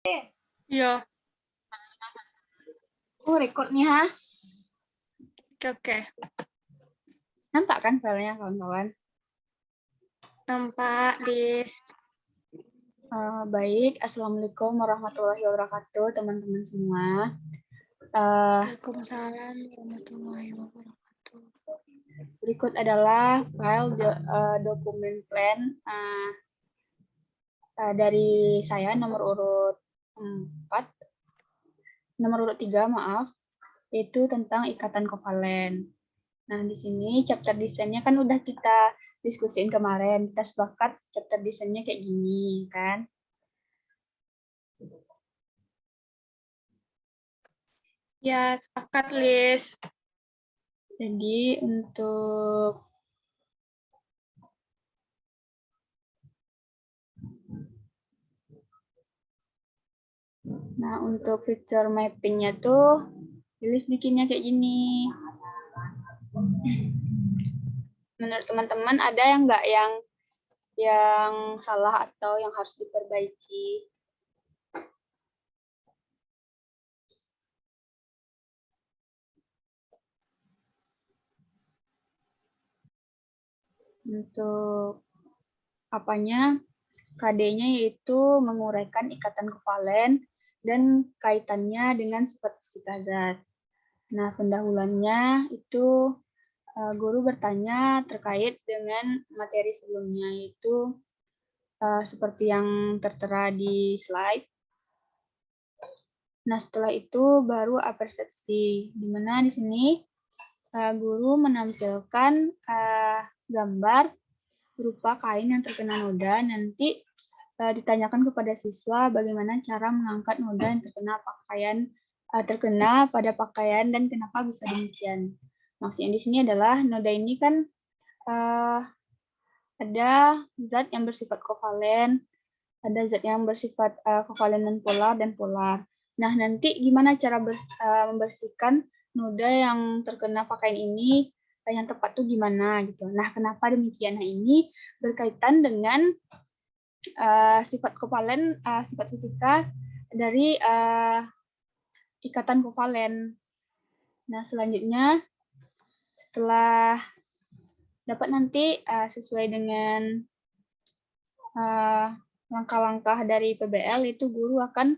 Iya. Record nih, ha? Oke. Nampak kan filenya, kawan-kawan? Nampak, Dis. Baik, Assalamualaikum warahmatullahi wabarakatuh, teman-teman semua. Waalaikumsalam warahmatullahi wabarakatuh. Berikut adalah file dokumen plan dari saya nomor urut 3, maaf, yaitu tentang ikatan kovalen. Nah, di sini chapter desainnya kan udah kita diskusiin kemarin. Kita sepakat chapter desainnya kayak gini, kan? Ya, sepakat, Lis. Jadi untuk feature mappingnya tuh, Lilis bikinnya kayak gini. Menurut teman-teman ada yang nggak yang salah atau yang harus diperbaiki? Untuk apanya? KD-nya yaitu menguraikan ikatan kovalen dan kaitannya dengan sifat fisika zat. Nah, pendahuluannya itu guru bertanya terkait dengan materi sebelumnya, yaitu seperti yang tertera di slide. Nah, setelah itu baru apersepsi, di mana di sini guru menampilkan gambar berupa kain yang terkena noda. Nanti ditanyakan kepada siswa bagaimana cara mengangkat noda yang terkena pada pakaian dan kenapa bisa demikian. Maksudnya di sini adalah noda ini kan ada zat yang bersifat kovalen, ada zat yang bersifat kovalen non polar dan polar. Nah, nanti gimana cara membersihkan noda yang terkena pakaian ini yang tepat tuh gimana gitu. Nah, kenapa demikian? Nah, ini berkaitan dengan sifat kovalen, sifat fisika dari ikatan kovalen. Nah, selanjutnya setelah dapat nanti sesuai dengan langkah-langkah dari PBL, itu guru akan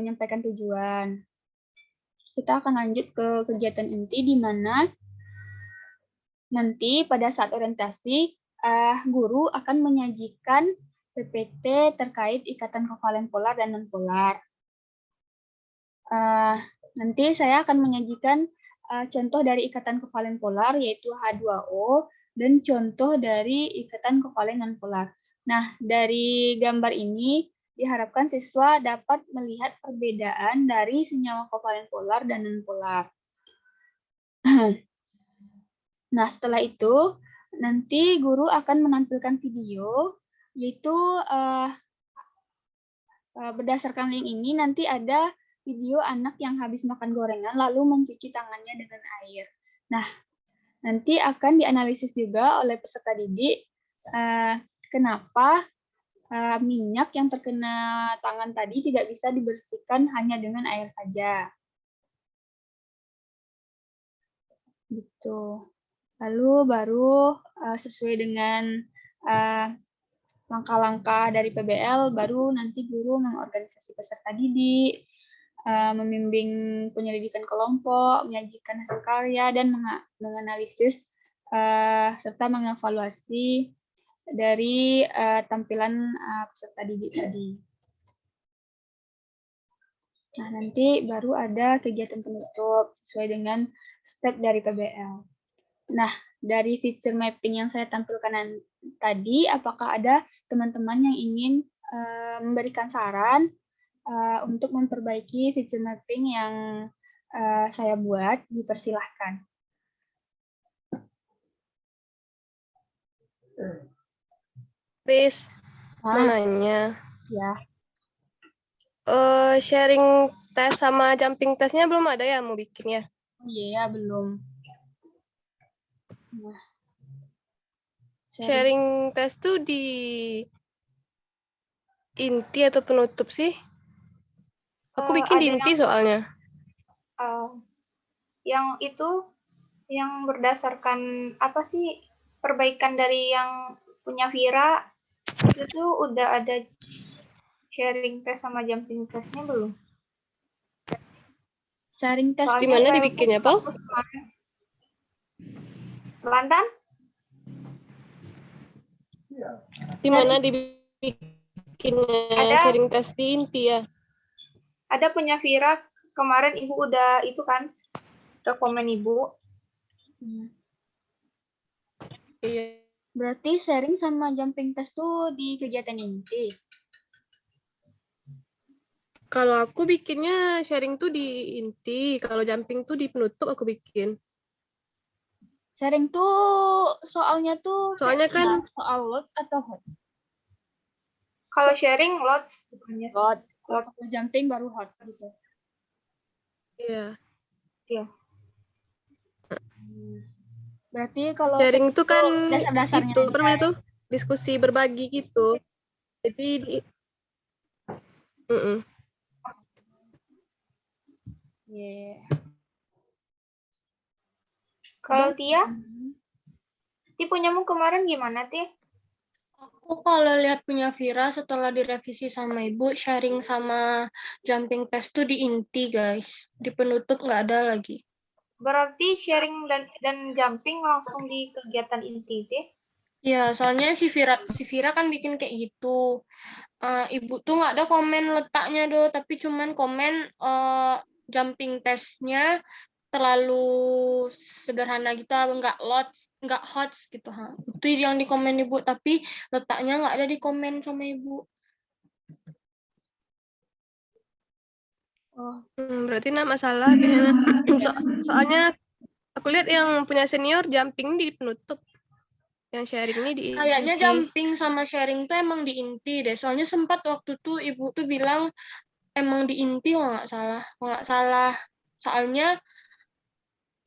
menyampaikan tujuan. Kita akan lanjut ke kegiatan inti, di mana nanti pada saat orientasi guru akan menyajikan PPT terkait ikatan kovalen polar dan non-polar. Nanti saya akan menyajikan contoh dari ikatan kovalen polar, yaitu H2O, dan contoh dari ikatan kovalen non-polar. Nah, dari gambar ini diharapkan siswa dapat melihat perbedaan dari senyawa kovalen polar dan non-polar. Nah, setelah itu, nanti guru akan menampilkan video, yaitu berdasarkan link ini nanti ada video anak yang habis makan gorengan lalu mencuci tangannya dengan air. Nah, nanti akan dianalisis juga oleh peserta didik kenapa minyak yang terkena tangan tadi tidak bisa dibersihkan hanya dengan air saja. Gitu. Lalu baru sesuai dengan langkah-langkah dari PBL, baru nanti guru mengorganisasi peserta didik, membimbing penyelidikan kelompok, menyajikan hasil karya, dan menganalisis serta mengevaluasi dari tampilan peserta didik tadi. Nah, nanti baru ada kegiatan penutup sesuai dengan step dari PBL. Nah, dari feature mapping yang saya tampilkan tadi, apakah ada teman-teman yang ingin memberikan saran untuk memperbaiki feature mapping yang saya buat? Dipersilahkan. Lis, mau nanya. Ya. Sharing tes sama jumping testnya belum ada ya mau bikinnya? Iya, belum. Nah, sharing tes tuh di inti atau penutup sih? Aku bikin di ada inti soalnya. yang itu yang berdasarkan apa sih perbaikan dari yang punya Vira itu tuh udah ada sharing test sama jumping testnya belum? Sharing test Di Soalnya mana saya dibikinnya, Po? fokus kemarin. Kelantan? Di mana dibikinnya Ada. sharing test di inti ya? Ada punya Vira kemarin ibu udah itu kan udah komen ibu. Iya. Berarti sharing sama jumping test tuh di kegiatan inti. Kalau aku bikinnya sharing tuh di inti, kalau jumping tuh di penutup aku bikin. Sharing tuh soalnya tuh Soalnya kan soal loads atau hots? Kalau sharing lots bukannya sih. Loads. Kalau jumping baru hots gitu. iya. Iya. Berarti kalau Sharing tuh kan dasar-dasarnya itu aja. apa namanya tuh diskusi berbagi gitu. Jadi Yeah. Kalau Tia, punyamu kemarin gimana Tia? Aku kalau lihat punya Vira setelah direvisi sama ibu, sharing sama jumping test tuh di inti guys. Di penutup nggak ada lagi. Berarti sharing dan jumping langsung di kegiatan inti Tia? Ya, soalnya si Vira kan bikin kayak gitu. Ibu tuh nggak ada komen letaknya doh, tapi cuman komen jumping testnya terlalu sederhana gitu, nggak hot gitu. Itu yang di komen ibu, tapi letaknya nggak ada di komen sama ibu. Oh, berarti enggak masalah. Soalnya aku lihat yang punya senior jumping di penutup. Yang sharing ini di Kayaknya inti. jumping sama sharing tuh emang di inti deh. Soalnya sempat waktu tuh ibu tuh bilang emang di inti kalau nggak salah. Kalau nggak salah. Soalnya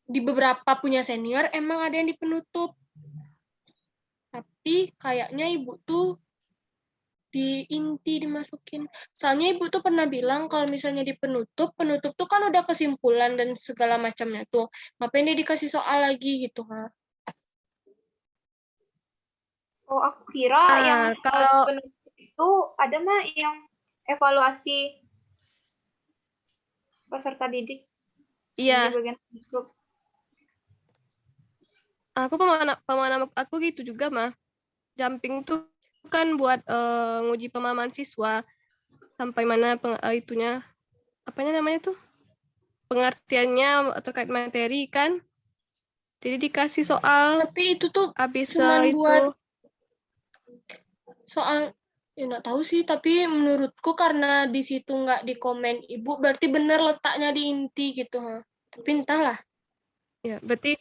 di beberapa punya senior emang ada yang di penutup. Tapi kayaknya ibu tuh di inti dimasukin. Soalnya ibu tuh pernah bilang kalau misalnya di penutup tuh kan udah kesimpulan dan segala macamnya tuh. Ngapain dia dikasih soal lagi gitu, ha? Oh, aku kira yang kalau penutup itu ada mah yang evaluasi peserta didik iya, di bagian penutup. aku pemahaman aku gitu juga mah. Jumping tuh kan buat nguji pemahaman siswa sampai mana itunya apanya namanya tuh pengertiannya terkait materi kan. Jadi dikasih soal Tapi itu tuh habis cuman itu buat soal ya nggak tahu sih, tapi menurutku karena di situ nggak di komen ibu, berarti bener letaknya di inti gitu, ha. Tapi entahlah. ya berarti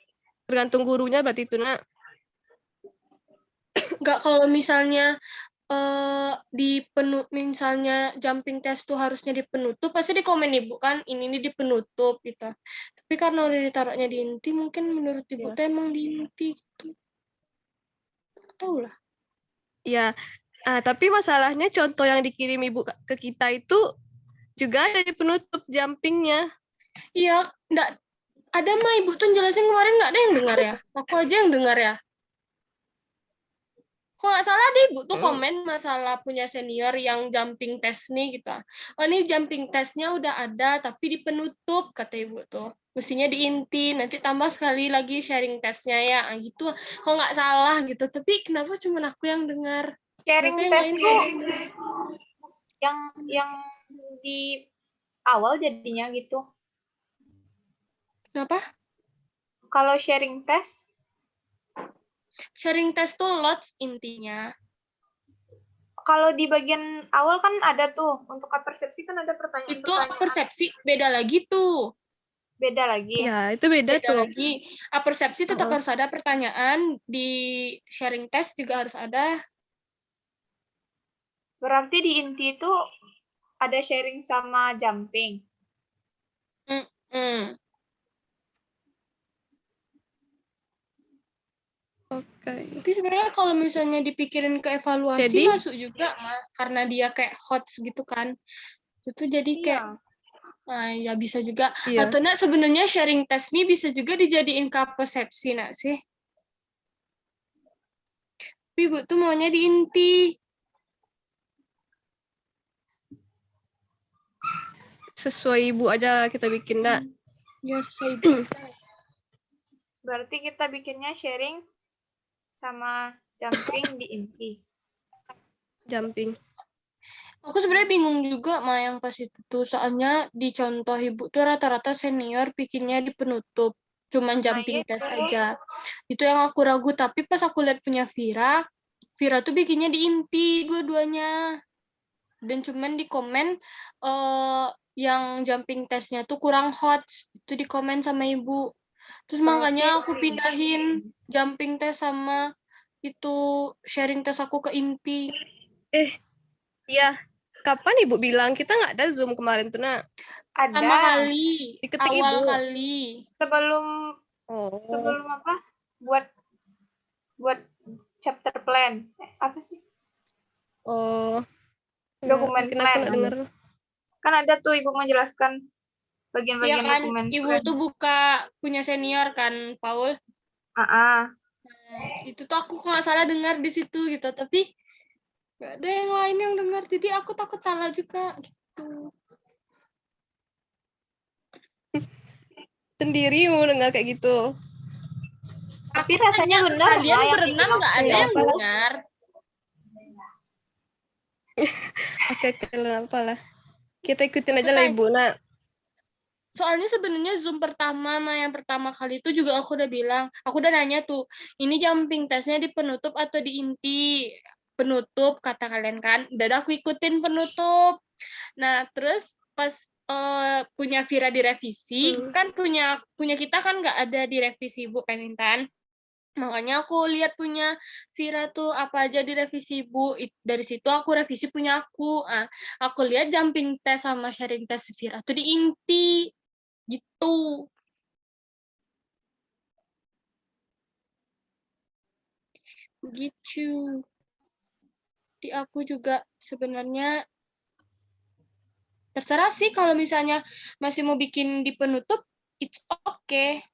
tergantung gurunya berarti itu nak. Nggak, kalau misalnya misalnya jumping test tuh harusnya di penutup, pasti di komen ibu kan ini di penutup gitu. Tapi karena udah ditaruhnya di inti, mungkin menurut ibu tuh emang di inti gitu. Nggak tahu lah. Ya, tapi masalahnya contoh yang dikirim ibu ke kita itu juga ada di penutup jumpingnya. Iya, nggak ada mah ibu tuh jelasin kemarin, nggak ada yang dengar ya. Aku aja yang dengar ya. Kok nggak salah deh ibu tuh komen masalah punya senior yang jumping test nih gitu. Oh ini jumping testnya udah ada tapi di penutup kata ibu tuh. Mestinya di inti, nanti tambah sekali lagi sharing testnya ya gitu. Kok nggak salah gitu. Tapi kenapa cuma aku yang dengar? Sharing Kenapa yang test lain tuh nggak dengar? yang di awal jadinya gitu. Kenapa? Kalau sharing test, Sharing test tuh lots intinya. kalau di bagian awal kan ada tuh untuk persepsi kan ada pertanyaan. Itu persepsi beda lagi tuh. Beda lagi. Ya, itu beda Beda tuh. lagi. Persepsi tetap harus ada, pertanyaan di sharing test juga harus ada. Berarti di inti itu ada sharing sama jumping. Oke. Tapi sebenarnya kalau misalnya dipikirin ke evaluasi Jadi masuk juga mah, karena dia kayak hot gitu kan. Itu jadi kayak Nah, ya bisa juga. Iya, Atau nak sebenarnya sharing test ini bisa juga dijadiin persepsi nak sih. Tapi Ibu tuh maunya di inti. sesuai ibu aja kita bikin, Dak. Ya sesuai Ibu. Berarti kita bikinnya sharing sama jumping di inti. Jumping. Aku sebenarnya bingung juga mah yang pas itu tuh. Soalnya di contoh Ibu tuh rata-rata senior bikinnya di penutup. Cuman jumping iya, test betul. aja. Itu yang aku ragu. Tapi pas aku lihat punya Vira tuh bikinnya di inti dua-duanya. Dan cuman di komen yang jumping testnya tuh kurang hot. Itu di komen sama Ibu. Terus makanya aku pindahin jumping test sama itu sharing test aku ke inti. Iya. Kapan ibu bilang kita nggak ada Zoom kemarin tuh, Nak? Pertama Ada kali, Diketik awal ibu. kali. sebelum Oh. apa? Buat chapter plan. Apa sih? Oh. Ya, Dokumen mungkin aku plan. nggak dengar. Kan ada tuh Ibu menjelaskan Iya bagian-bagian kan, dokumen Ibu plan. tuh buka punya senior kan, Paul. Ah, Nah, itu tuh aku kalau nggak salah dengar di situ gitu, tapi nggak ada yang lain yang dengar, jadi aku takut salah juga gitu. Sendiri mau dengar kayak gitu. Tapi Aku rasanya tanya ke benar kalian yang berenam dibilang nggak ada Nggak yang apa-apa. dengar. Oke, kalian apalah. Kita ikutin aja lah Makanya- ibu, Nak. Soalnya sebenarnya Zoom pertama, yang pertama kali itu juga aku udah bilang, aku udah nanya tuh, ini jumping testnya di penutup atau di inti? Penutup, kata kalian kan. Udah aku ikutin penutup. Nah, terus pas punya Vira direvisi, kan punya kita kan nggak ada direvisi, Bu, kan Intan? Makanya aku lihat punya Vira tuh apa aja direvisi, Bu. Dari situ aku revisi punya aku. Aku lihat jumping test sama sharing test Vira tuh di inti. Gitu. Gitu. Di aku juga sebenarnya terserah sih kalau misalnya masih mau bikin di penutup, it's okay.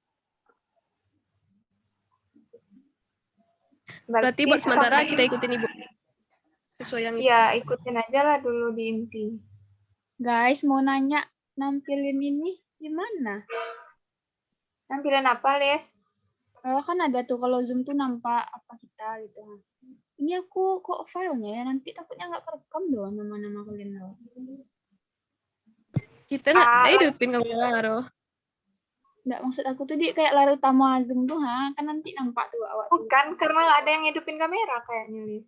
Berarti buat sementara kita ikutin ibu. Sesuai yang itu. ya ikutin aja lah dulu di inti. Guys, mau nanya nampilin ini gimana? Tampilan apa, Les? Kan ada tuh kalau Zoom tuh nampak apa kita gitu. Ini aku kok filenya ya, nanti takutnya nggak kerekam doang nama-nama kalian loh. Kita nggak hidupin kamu Laro. Nggak, maksud aku tuh di kayak layar utama Zoom tuh, kan nanti nampak tuh awak tuh. Bukan, karena nggak ada yang hidupin kamera kayaknya, Les.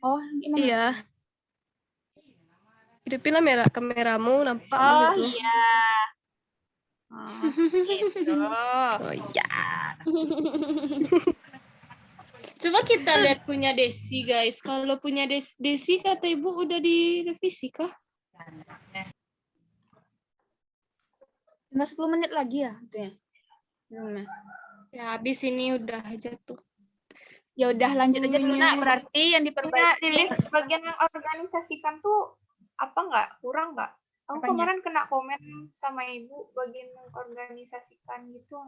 Oh, gimana? Iya. Hidupin lah kameramu, nampak Oh gitu. iya. Oh, gitu. Oh iya. Coba kita lihat punya Desi, guys. Kalau punya Desi kata Ibu udah direvisi kah? Tinggal 10 menit lagi ya, gitu ya. Ya, habis ini udah aja tuh. Ya udah lanjut aja dulu, Nak. Punya. Berarti yang Punya diperbaiki Lilis bagian yang organisasikan tuh apa nggak? Kurang nggak? Aku Apanya? kemarin kena komen sama Ibu bagian mengorganisasikan gitu.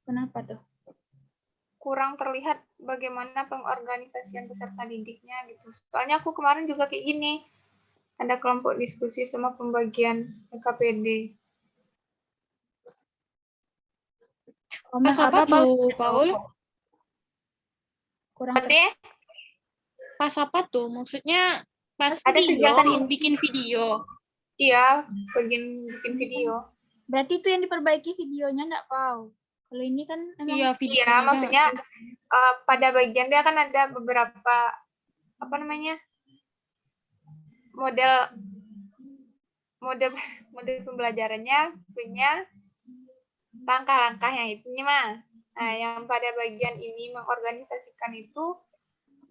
Kenapa tuh? Kurang terlihat bagaimana pengorganisasian peserta didiknya gitu. Soalnya aku kemarin juga kayak gini. Ada kelompok diskusi sama pembagian KPD. Pas apa tuh, Paul? Kurang Ada Pas apa tuh? Maksudnya pas Ada kegiatan video, bikin video. iya, bikin video. Berarti itu yang diperbaiki videonya enggak, Pau? Kalau ini kan emang Iya, video. Iya, maksudnya pada bagian dia kan ada beberapa apa namanya? model pembelajarannya punya langkah-langkah yang itunya mah. Nah, yang pada bagian ini mengorganisasikan itu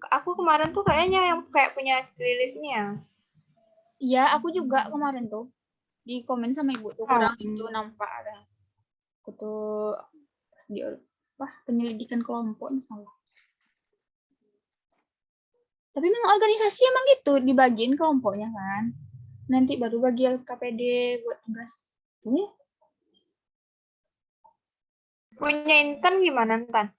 aku kemarin tuh kayaknya yang kayak punya Lilisnya. iya, aku juga kemarin tuh di komen sama Ibu tuh kurang itu nampak ada. Aku tuh pas di penyelidikan kelompok misalnya. Tapi memang organisasi emang gitu, dibagiin kelompoknya kan. Nanti baru bagi KPD buat tugas Ini Punya Intan gimana, Intan?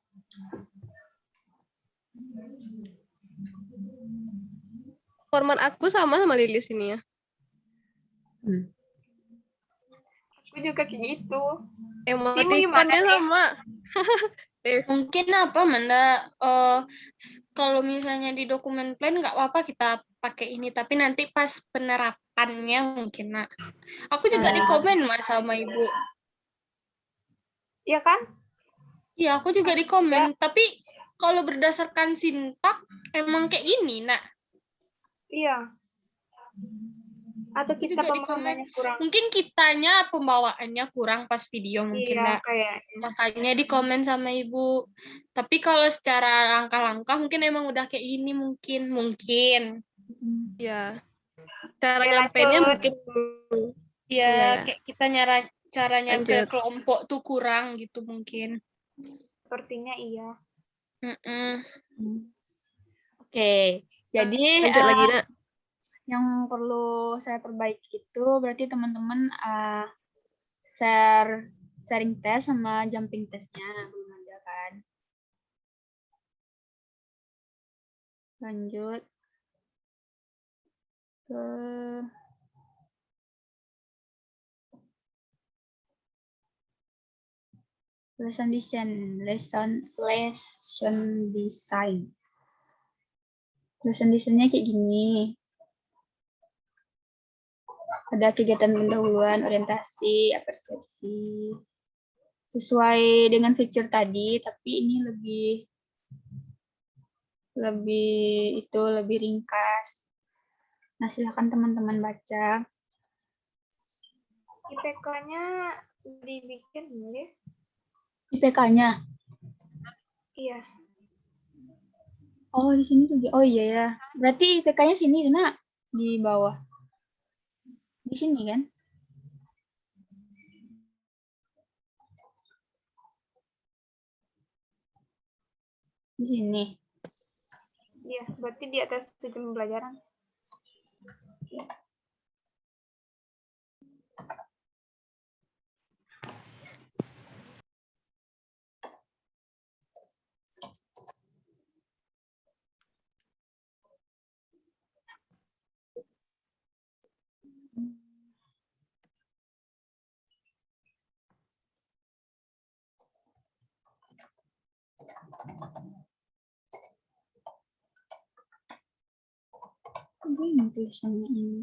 Format aku sama Lilis ini ya. Aku juga kayak gitu. Emoticonnya gimana nih? sama. Mungkin apa Manda, kalau misalnya di dokumen plan nggak apa-apa kita pakai ini, tapi nanti pas penerapannya mungkin nak. Aku juga di komen Mas sama Ibu. Iya kan? Iya, aku juga di komen. Tapi kalau berdasarkan sintak emang kayak gini nak. Iya. Atau Aku kita juga di komen. pemahamannya kurang. Mungkin kitanya pembawaannya kurang pas video mungkin Iya, nak. kayaknya. Makanya di komen sama Ibu. Tapi kalau secara langkah-langkah mungkin emang udah kayak gini mungkin. Ya. Cara Ya, nyampeinnya lanjut. mungkin Ya, ya. kayak kita caranya ke Lanjut. kelompok tuh kurang gitu mungkin. Sepertinya iya. Oke, jadi Lanjut lagi nak. yang perlu saya perbaiki itu berarti teman-teman sharing test sama jumping testnya belum ada kan? Lanjut ke lesson design. Lesson design-nya kayak gini. Ada kegiatan pendahuluan, orientasi, apresiasi. Sesuai dengan feature tadi, tapi ini lebih ringkas. Nah, silakan teman-teman baca. IPK-nya dibikin nulis. IPK-nya. Iya. Oh, di sini tuh. Oh iya ya. Berarti IPK-nya sini, Nak, di bawah. Di sini kan? Di sini. Iya, berarti di atas 7 pembelajaran. Ini tulisannya ini.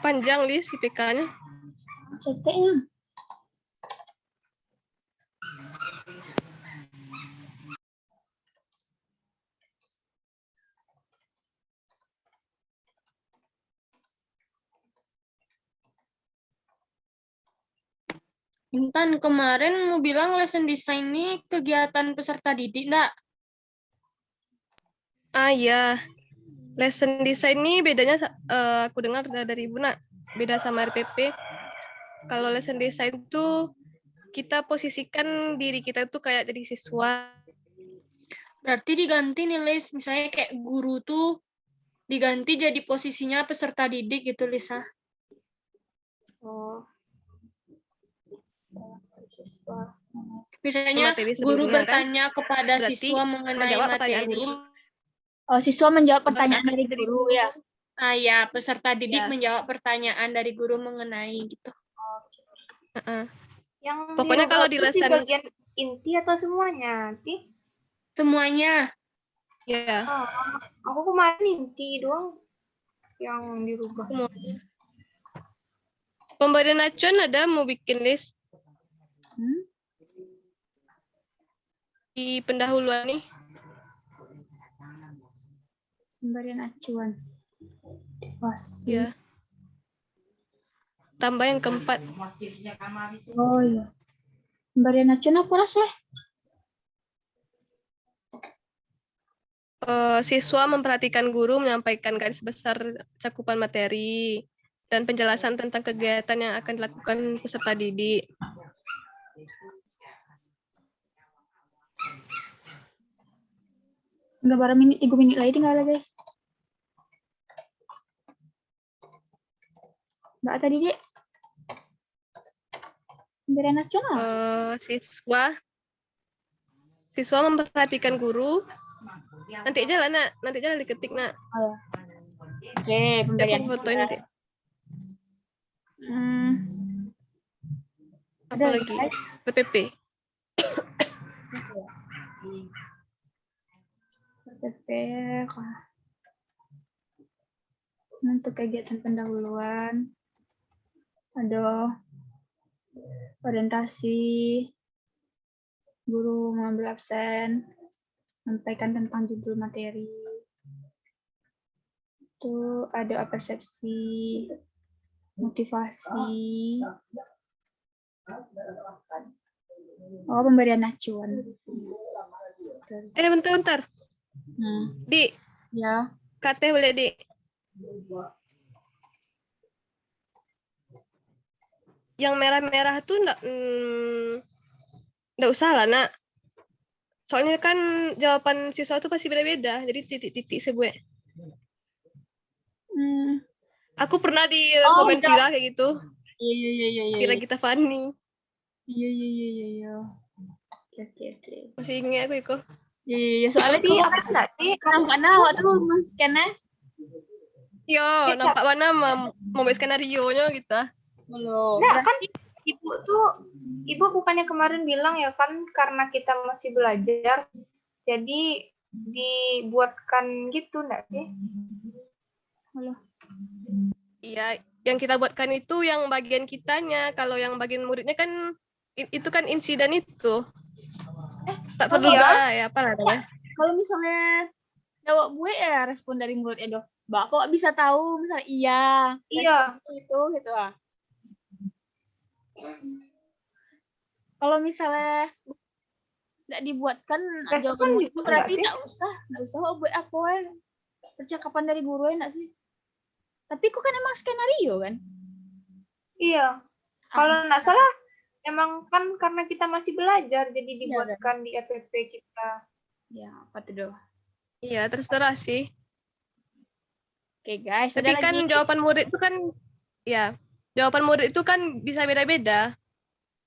Panjang Lis IPK-nya. CT-nya. Intan, kemarin mau bilang lesson design ini kegiatan peserta didik, enggak? Ah iya. Lesson design ini bedanya aku dengar dari Ibu nak, beda sama RPP. Kalau lesson design itu kita posisikan diri kita tuh kayak jadi siswa. Berarti diganti nih, Lis. Misalnya kayak guru tuh diganti jadi posisinya peserta didik gitu, Lisa. Oh. Misalnya Materi guru sebelumnya, bertanya kepada Berarti siswa mengenai menjawab pertanyaan materi. guru. Oh, siswa menjawab Peserta pertanyaan dari guru ya. Ah ya, peserta didik Ya. menjawab pertanyaan dari guru mengenai gitu. Yang Pokoknya dirubah kalau di tuh lesson bagian inti atau semuanya? Semuanya. ya Aku kemarin inti doang yang dirubah. semuanya. Pemberian acuan ada mau bikin list di pendahuluan nih. Pemberian acuan. Ya. Tambah yang keempat. Oh iya. Pemberian acuan apa rasa? Siswa memperhatikan guru menyampaikan garis besar cakupan materi dan penjelasan tentang kegiatan yang akan dilakukan peserta didik. Nggak berapa menit, 3 menit lagi tinggal guys. Mbak tadi Dek. Pemberian nasional. Siswa memperhatikan guru. Nanti aja lah nak, nanti aja lah diketik nak. Oke, Aku pemberian. fotoin nanti. Apa Ada lagi? guys. PPP. PPP. Untuk kegiatan pendahuluan. Ada orientasi, guru mengambil absen, sampaikan tentang judul materi. Itu ada persepsi, motivasi. Oh, pemberian acuan. Bentar. Dik, Ya. KT boleh Dik. Yang merah-merah tuh nggak usah lah nak. Soalnya kan jawaban siswa tuh pasti beda-beda, jadi titik-titik sebuah. Aku pernah di komen Vira kayak gitu. Iya. Vira Gita Fani. Iya. Oke. Masih ingat aku itu. Iya, soalnya Tapi ada nggak sih? kadang-kadang waktu men-scan-nya Yo, nampak mana mau skenario-nya gitu. belum. Enggak kan ibu bukannya kemarin bilang ya kan karena kita masih belajar jadi dibuatkan gitu enggak sih? Halo. Iya, yang kita buatkan itu yang bagian kitanya. Kalau yang bagian muridnya kan itu kan insiden itu. Tak terduga ya apa namanya? Kalau misalnya jawab gue ya respon dari murid Edo. Mbak kok bisa tahu misalnya Iya. itu gitu ah. Kalau misalnya nggak dibuatkan jawaban murid itu berarti nggak usah buat apa ya. Percakapan dari guru ya nggak sih? Tapi kok kan emang skenario kan? Iya. Kalau nggak salah emang kan karena kita masih belajar jadi dibuatkan di RPP kita. Ya, apa tuh? Iya, terserah sih. Oke guys, tapi kan jawaban murid itu kan jawaban murid itu kan bisa beda-beda.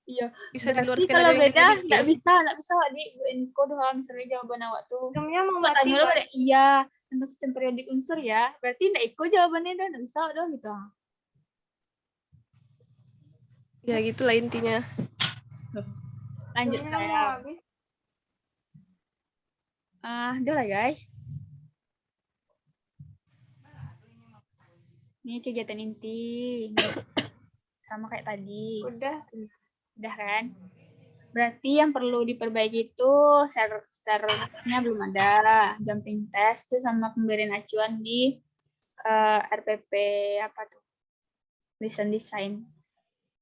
Iya. Bisa di luar skenario. Kalau beda nggak bisa di info doang misalnya jawaban awak tuh. Hukumnya mau tanya pada iya tentang sistem periodik unsur ya. Berarti nggak ikut jawabannya dan nggak bisa dong gitu. Ya gitulah intinya. Lanjut saya. Udah lah guys. Ini kegiatan inti. Sama kayak tadi. Udah kan? Berarti yang perlu diperbaiki itu share-nya belum ada. Jumping test tuh sama pemberian acuan di RPP apa tuh? Listen design.